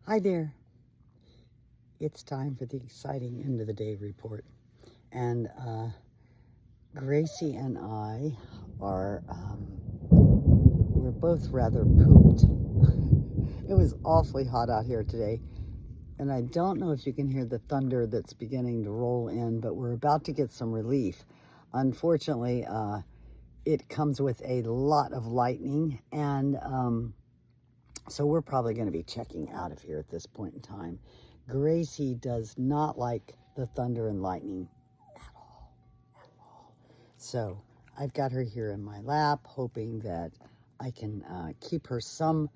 Hi there. It's time for the exciting end of the day report. And Gracie and I we're both rather pooped. It was awfully hot out here today. And I don't know if you can hear the thunder that's beginning to roll in, but we're about to get some relief. Unfortunately, it comes with a lot of lightning, and so we're probably going to be checking out of here at this point in time. Gracie does not like the thunder and lightning at all. So I've got her here in my lap, hoping that I can keep her some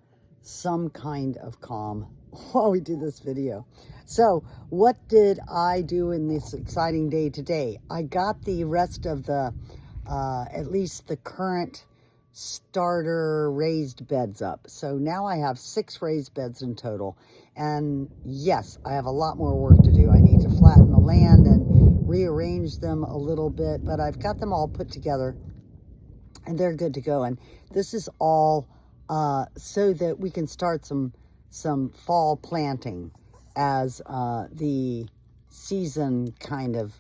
kind of calm while we do this video. So what did I do in this exciting day today? I got the rest of the, at least the current starter raised beds up. So now I have 6 raised beds in total. And yes, I have a lot more work to do. I need to flatten the land and rearrange them a little bit, but I've got them all put together and they're good to go. And this is all so that we can start some fall planting as the season kind of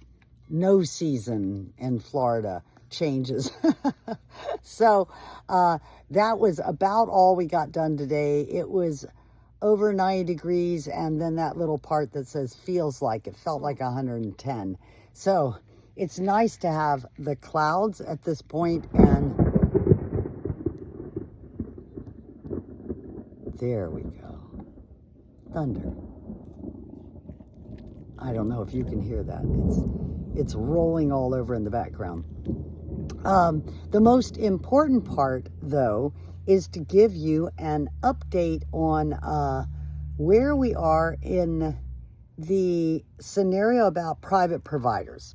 no season in Florida changes. So that was about all we got done today. It was over 90 degrees, and then that little part that says feels like, it felt like 110. So it's nice to have the clouds at this point, and there we go. Thunder. I don't know if you can hear that. It's rolling all over in the background. The most important part, though, is to give you an update on where we are in the scenario about private providers.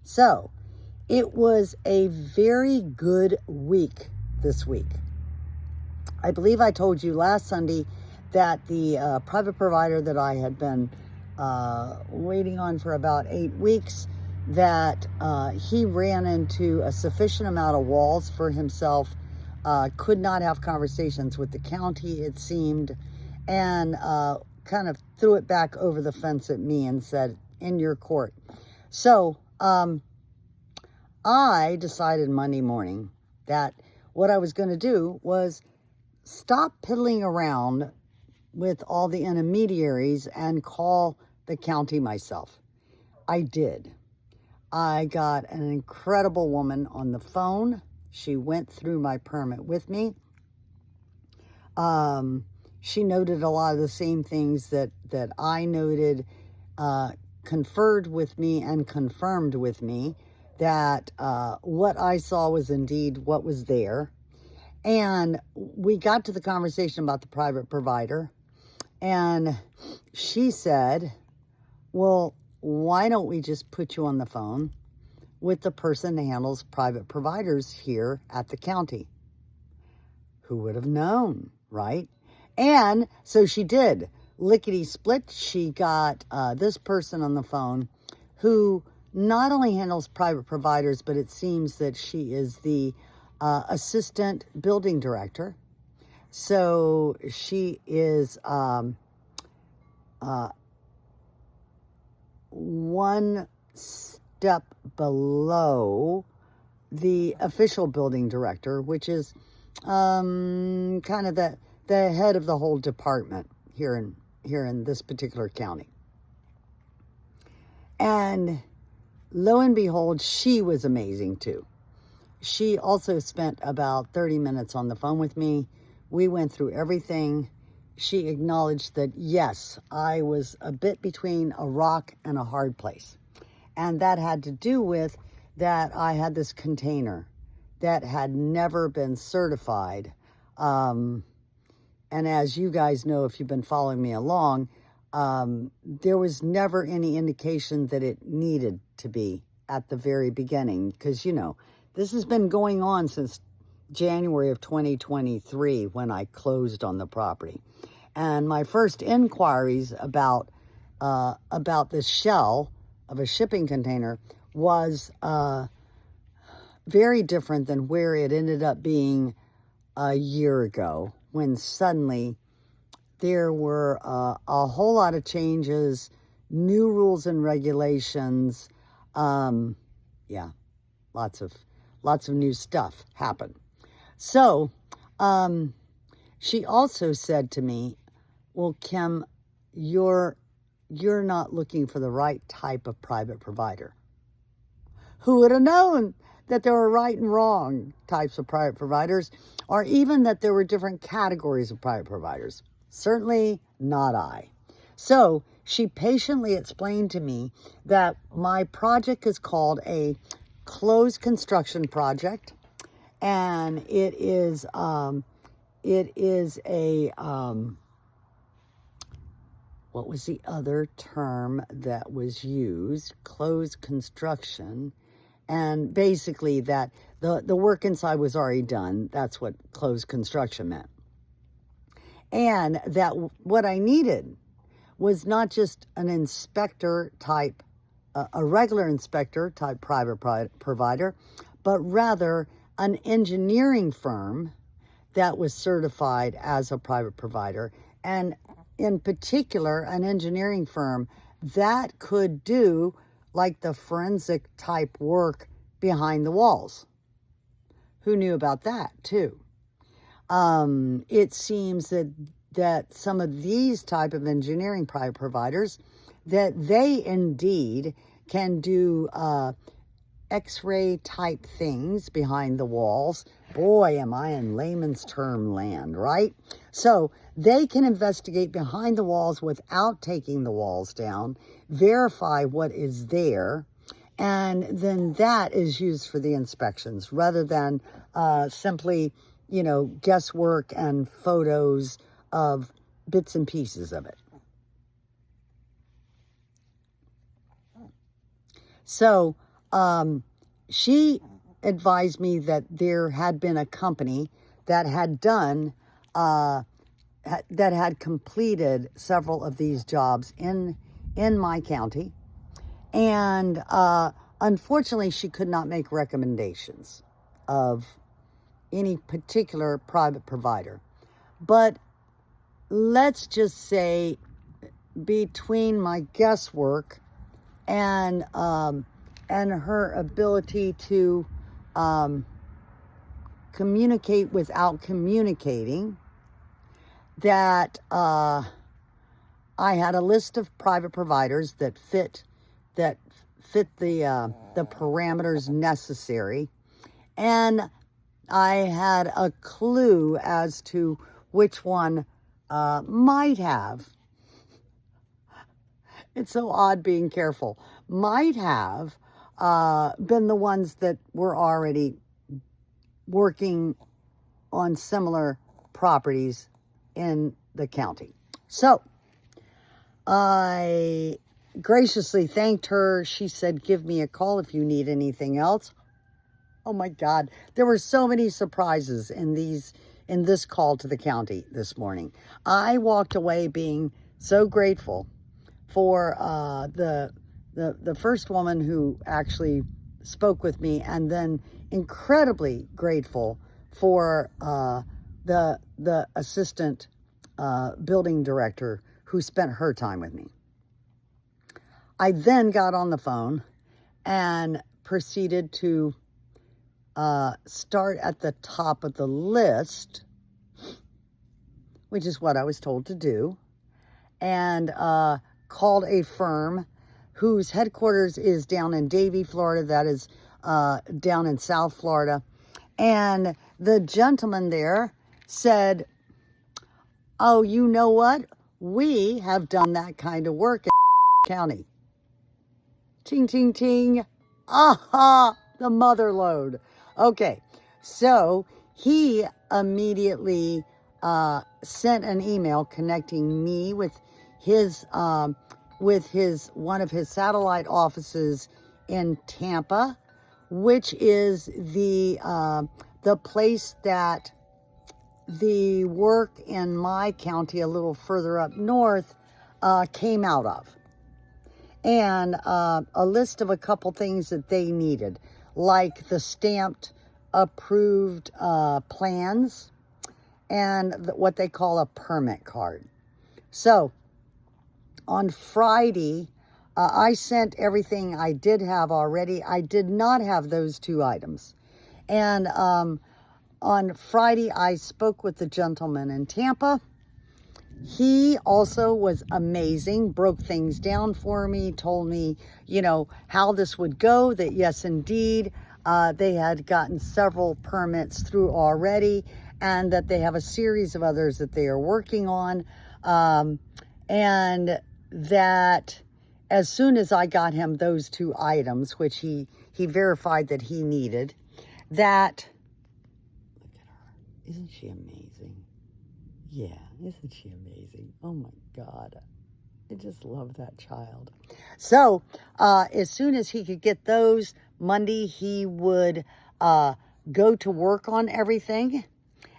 So, it was a very good week this week. I believe I told you last Sunday that the private provider that I had been waiting on for about 8 weeks, that he ran into a sufficient amount of walls for himself, could not have conversations with the county, it seemed, and kind of threw it back over the fence at me and said, in your court. So I decided Monday morning that what I was going to do was stop piddling around with all the intermediaries and call the county myself. I did. I got an incredible woman on the phone. She went through my permit with me. She noted a lot of the same things that I noted, conferred with me and confirmed with me that what I saw was indeed what was there. And we got to the conversation about the private provider, and she said, well, why don't we just put you on the phone with the person that handles private providers here at the county? Who would have known, right? And so she did. Lickety split, she got this person on the phone who not only handles private providers, but it seems that she is the assistant building director. So she is one step below the official building director, which is kind of the head of the whole department here in this particular county. And lo and behold, she was amazing too. She also spent about 30 minutes on the phone with me. We went through everything. She acknowledged that, yes, I was a bit between a rock and a hard place. And that had to do with that I had this container that had never been certified. And as you guys know, if you've been following me along, there was never any indication that it needed to be at the very beginning. Because, you know, this has been going on since January of 2023 when I closed on the property. And my first inquiries about this shell of a shipping container was very different than where it ended up being a year ago, when suddenly there were a whole lot of changes, new rules and regulations. Yeah, lots of new stuff happened. So she also said to me, well, Kim, you're not looking for the right type of private provider. Who would have known that there were right and wrong types of private providers, or even that there were different categories of private providers? Certainly not I. So she patiently explained to me that my project is called a closed construction project, and it is a what was the other term that was used? Closed construction. And basically that the work inside was already done. That's what closed construction meant. And that what I needed was not just an inspector type, a regular inspector type private provider, but rather an engineering firm that was certified as a private provider. And in particular, an engineering firm that could do like the forensic type work behind the walls. Who knew about that too? It seems that some of these type of engineering private providers, that they indeed can do X-ray type things behind the walls. Boy, am I in layman's term land, right? So they can investigate behind the walls without taking the walls down, verify what is there, and then that is used for the inspections rather than simply, guesswork and photos of bits and pieces of it. So she advised me that there had been a company that had done, that had completed several of these jobs in my county. And unfortunately, she could not make recommendations of any particular private provider. But let's just say between my guesswork and her ability to communicate without communicating, that I had a list of private providers that fit the parameters necessary, and I had a clue as to which one might have, it's so odd being careful, might have been the ones that were already working on similar properties in the county. So I graciously thanked her. She said, give me a call if you need anything else. Oh my God, there were so many surprises in this call to the county this morning. I walked away being so grateful for the first woman who actually spoke with me, and then incredibly grateful for the assistant building director who spent her time with me. I then got on the phone and proceeded to start at the top of the list, which is what I was told to do, and called a firm whose headquarters is down in Davie, Florida. That is down in South Florida. And the gentleman there said, oh, you know what? We have done that kind of work in county. Ting, ting, ting. Aha, the mother lode. Okay, so he immediately sent an email connecting me with one of his satellite offices in Tampa, which is the place that the work in my county a little further up north came out of. And a list of a couple things that they needed, like the stamped approved plans and what they call a permit card. So on Friday, I sent everything I did have already. I did not have those 2 items. And on Friday, I spoke with the gentleman in Tampa. He also was amazing, broke things down for me, told me, you know, how this would go, that yes, indeed, they had gotten several permits through already, and that they have a series of others that they are working on, and that as soon as I got him those 2 items, which he verified that he needed, that, look at her, isn't she amazing? Yeah, isn't she amazing? Oh my God, I just love that child. So as soon as he could get those, Monday he would go to work on everything,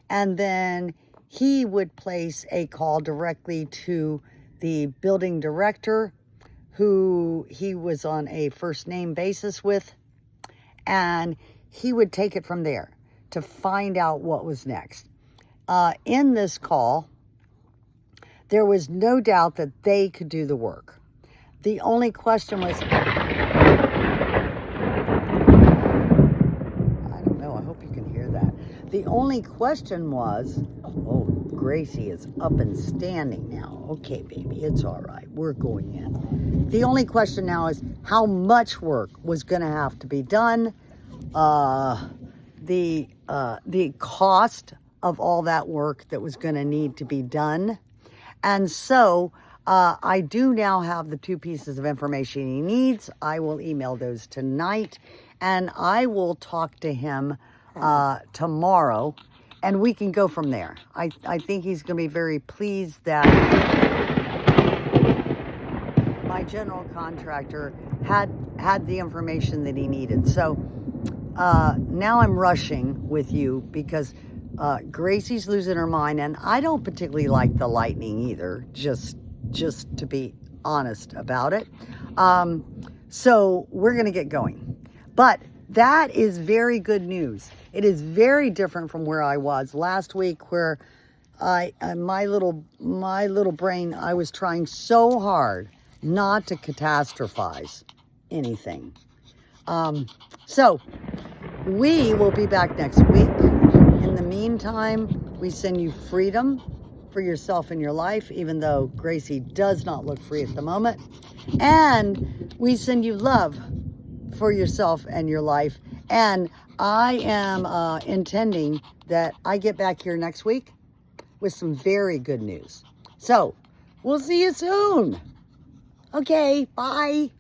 and then he would place a call directly to the building director, who he was on a first name basis with, and he would take it from there to find out what was next. In this call, there was no doubt that they could do the work. The only question was, I don't know, I hope you can hear that. The only question was, oh, Gracie is up and standing now. Okay, baby, it's all right. We're going in. The only question now is how much work was going to have to be done, the cost of all that work that was going to need to be done. And so I do now have the 2 pieces of information he needs. I will email those tonight, and I will talk to him tomorrow, and we can go from there. I think he's going to be very pleased that my general contractor had the information that he needed. So now I'm rushing with you because Gracie's losing her mind, and I don't particularly like the lightning either, just to be honest about it. So we're going to get going. But that is very good news. It is very different from where I was last week, where my little brain, I was trying so hard not to catastrophize anything. So we will be back next week. In the meantime, we send you freedom for yourself and your life, even though Gracie does not look free at the moment. And we send you love for yourself and your life. And I am intending that I get back here next week with some very good news. So we'll see you soon. Okay, bye.